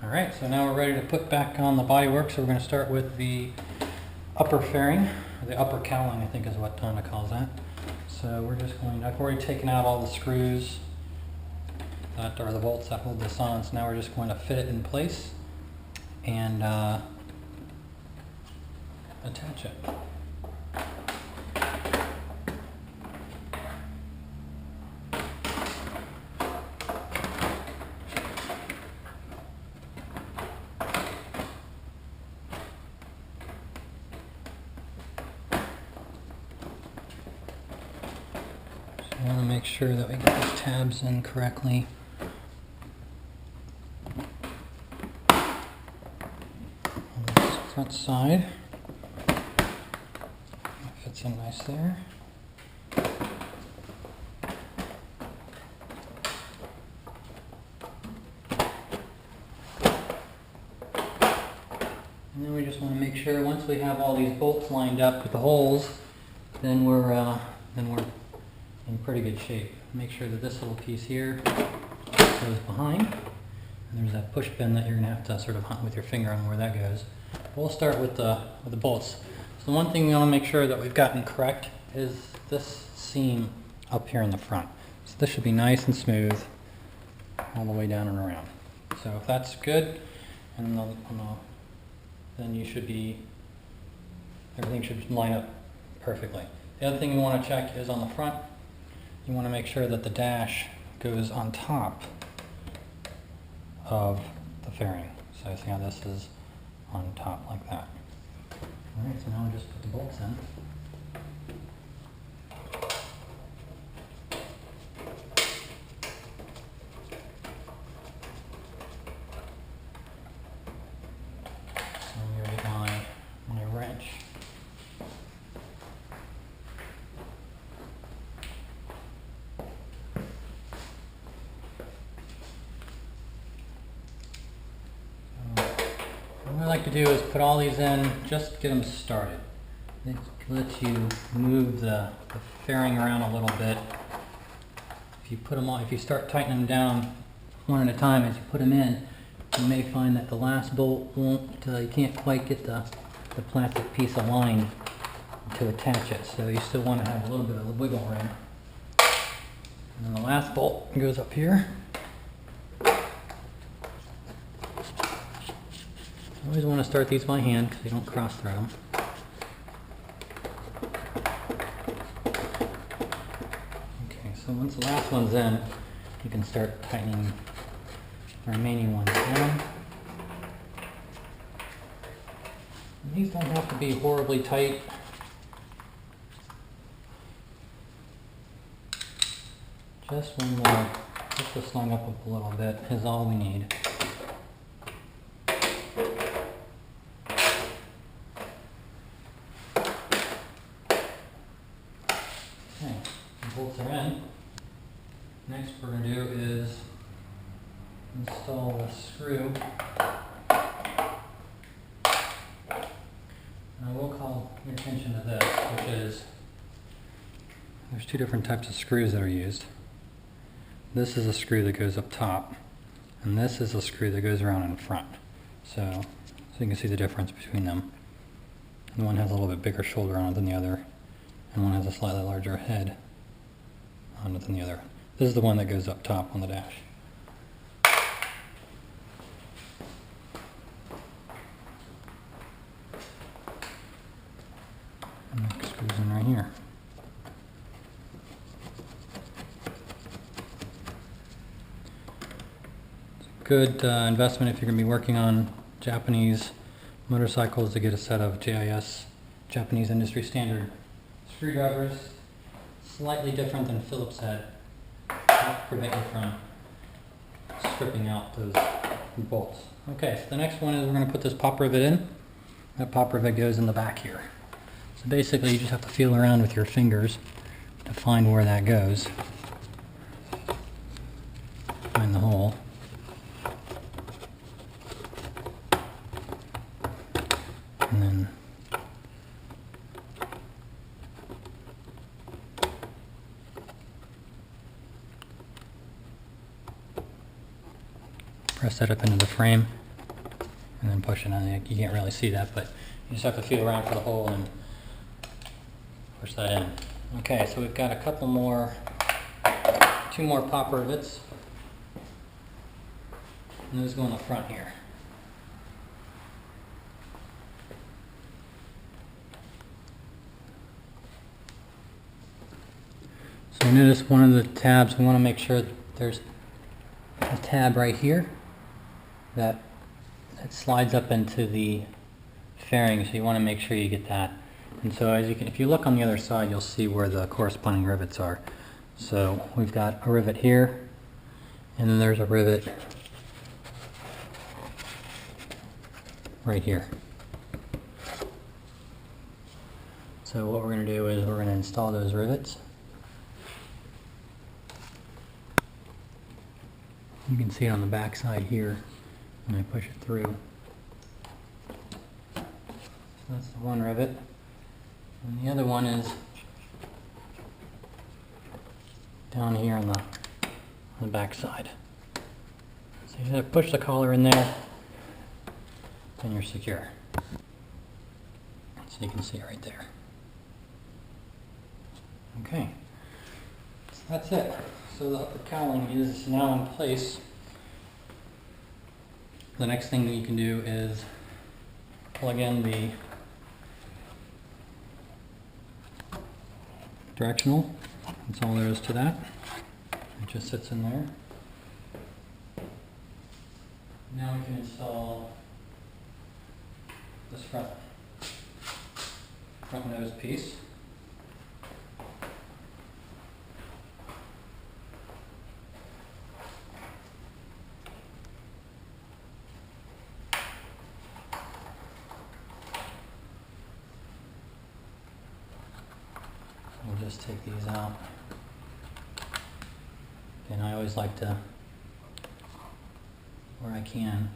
Alright, so now we're ready to put back on the bodywork. So we're going to start with the upper fairing, or the upper cowling I think is what Donna calls that. So we're just going, I've already taken out all the screws that are the bolts that hold this on, so now we're just going to fit it in place and attach it. I want to make sure that we get these tabs in correctly. On this front side, it fits in nice there. And then we just want to make sure once we have all these bolts lined up with the holes, then we're in pretty good shape. Make sure that this little piece here goes behind, and there's that push pin that you're going to have to sort of hunt with your finger on where that goes. But we'll start with the bolts. So the one thing we want to make sure that we've gotten correct is this seam up here in the front. So this should be nice and smooth all the way down and around. So if that's good, and then you should be, everything should line up perfectly. The other thing you want to check is on the front. You want to make sure that the dash goes on top of the fairing. So see how this is on top like that. Alright, so now we just put the bolts in. So I'm going to get my wrench. What I like to do is put all these in, just get them started. It lets you move the fairing around a little bit. If you put them on, if you start tightening them down one at a time as you put them in, you may find that the last bolt won't, you can't quite get the plastic piece aligned to attach it. So you still want to have a little bit of wiggle room. And then the last bolt goes up here. I always want to start these by hand because you don't cross thread them. Okay, so once the last one's in, you can start tightening the remaining ones down. And these don't have to be horribly tight. Just one more, just to slung up a little bit is all we need. Okay, the bolts are in. Next what we're going to do is install the screw. And I will call your attention to this, which is, there's two different types of screws that are used. This is a screw that goes up top, and this is a screw that goes around in front. So you can see the difference between them. And one has a little bit bigger shoulder on it than the other, and one has a slightly larger head on it than the other. This is the one that goes up top on the dash. And that screws in right here. It's a good investment if you're going to be working on Japanese motorcycles to get a set of JIS, Japanese industry standard screwdrivers. Slightly different than Phillips head. That prevent you from stripping out those bolts. Okay, so the next one is we're going to put this pop rivet in. That pop rivet goes in the back here. So basically you just have to feel around with your fingers to find where that goes. Find the hole. And then press that up into the frame. and then push it on. You can't really see that, but you just have to feel around for the hole and push that in. Okay, so we've got a couple more, 2 more pop rivets, and those go in the front here. So notice one of the tabs, we want to make sure that there's a tab right here that slides up into the fairing, so you want to make sure you get that. And so as you can, if you look on the other side, you'll see where the corresponding rivets are. So we've got a rivet here, and then there's a rivet right here. So what we're going to do is we're going to install those rivets. You can see it on the back side here when I push it through. So that's the one rivet. And the other one is down here on the back side. So you gotta push the collar in there, and you're secure. So you can see it right there. Okay, so that's it. So the upper cowling is now in place. The next thing that you can do is plug in the directional. That's all there is to that. It just sits in there. Now we can install this front nose piece. We'll just take these out. And I always like to, where I can,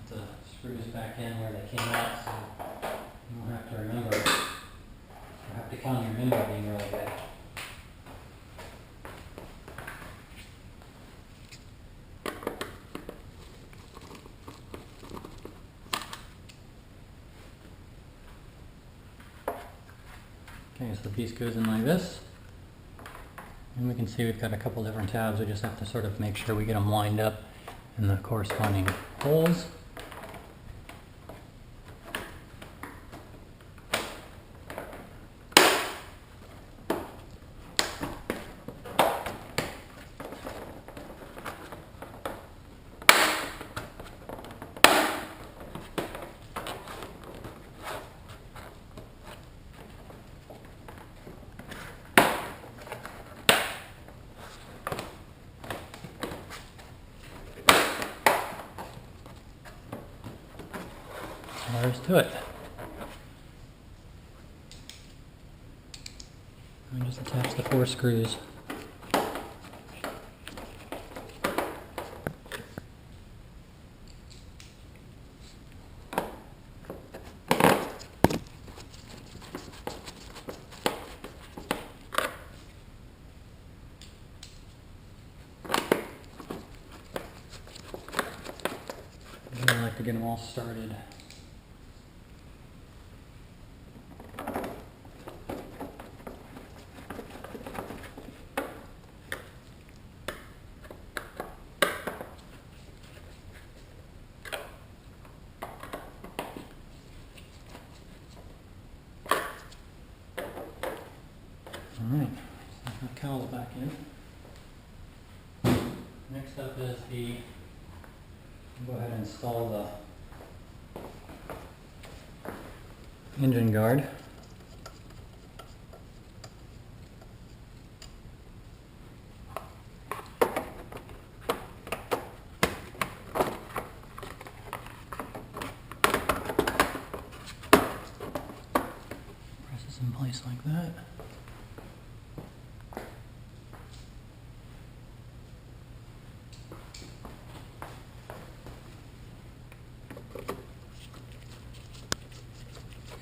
put the screws back in where they came out, so you don't have to remember, or have to count your memory being really bad. Okay, so the piece goes in like this, and we can see we've got a couple different tabs. We just have to sort of make sure we get them lined up in the corresponding holes. There's to it. And just attach the 4 screws. I like to get them all started. Alright, so the cowl's back in. Next up is go ahead and install the engine guard. Press this in place like that.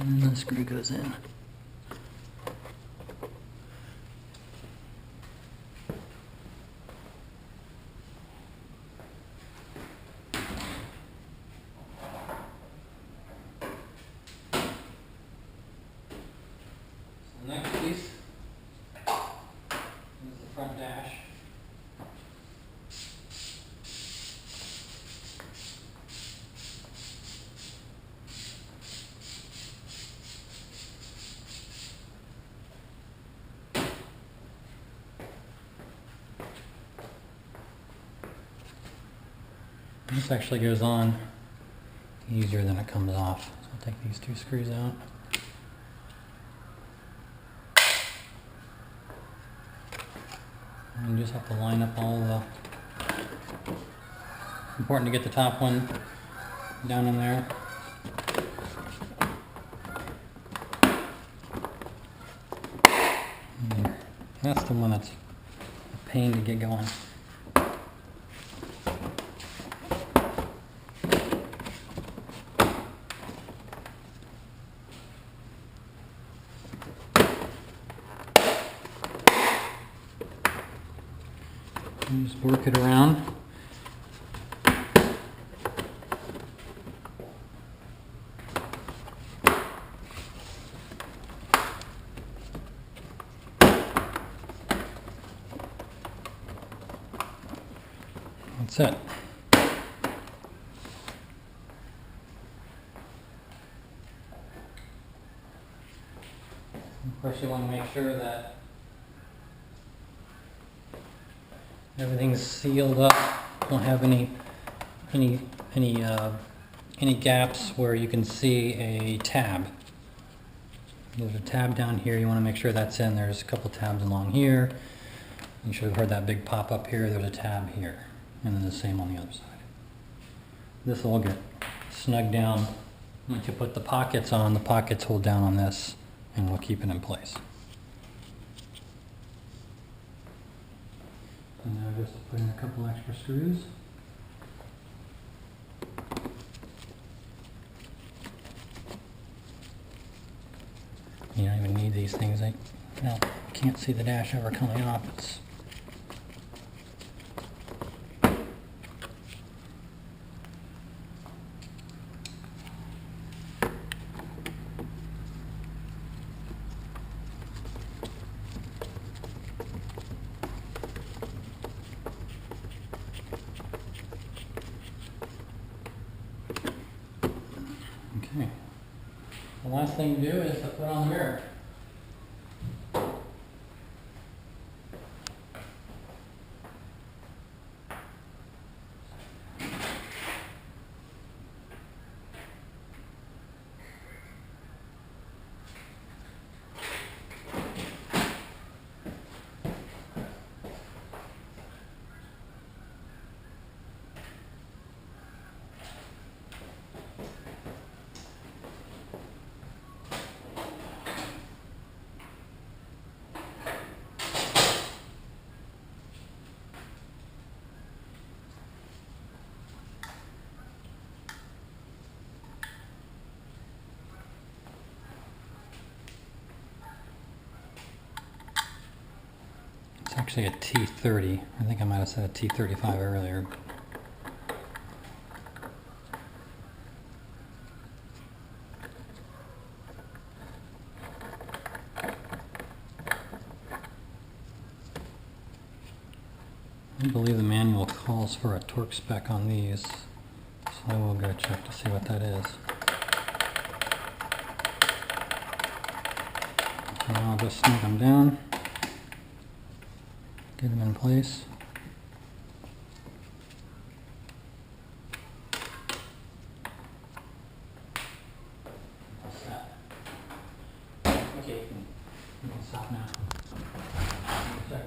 And then the screw goes in. dash. This actually goes on easier than it comes off. So I'll take these two screws out. And you just have to line up all the... Important to get the top one down in there. And that's the one that's a pain to get going. And just work it around. That's it. Of course, you want to make sure that everything's sealed up. Don't have any gaps where you can see a tab. There's a tab down here. You want to make sure that's in. There's a couple tabs along here. You should have heard that big pop up here. There's a tab here, and then the same on the other side. This will all get snugged down. Once you put the pockets on, the pockets hold down on this, and will keep it in place. And now just put in a couple extra screws. You don't even need these things. You can't see the dash ever coming off. It's okay. The last thing to do is to put on the mirror. It's actually a T30. I think I might have said a T35 earlier. I believe the manual calls for a torque spec on these, so I will go check to see what that is. So now I'll just snug them down, get them in place. What's that? Okay, you can stop now. Check.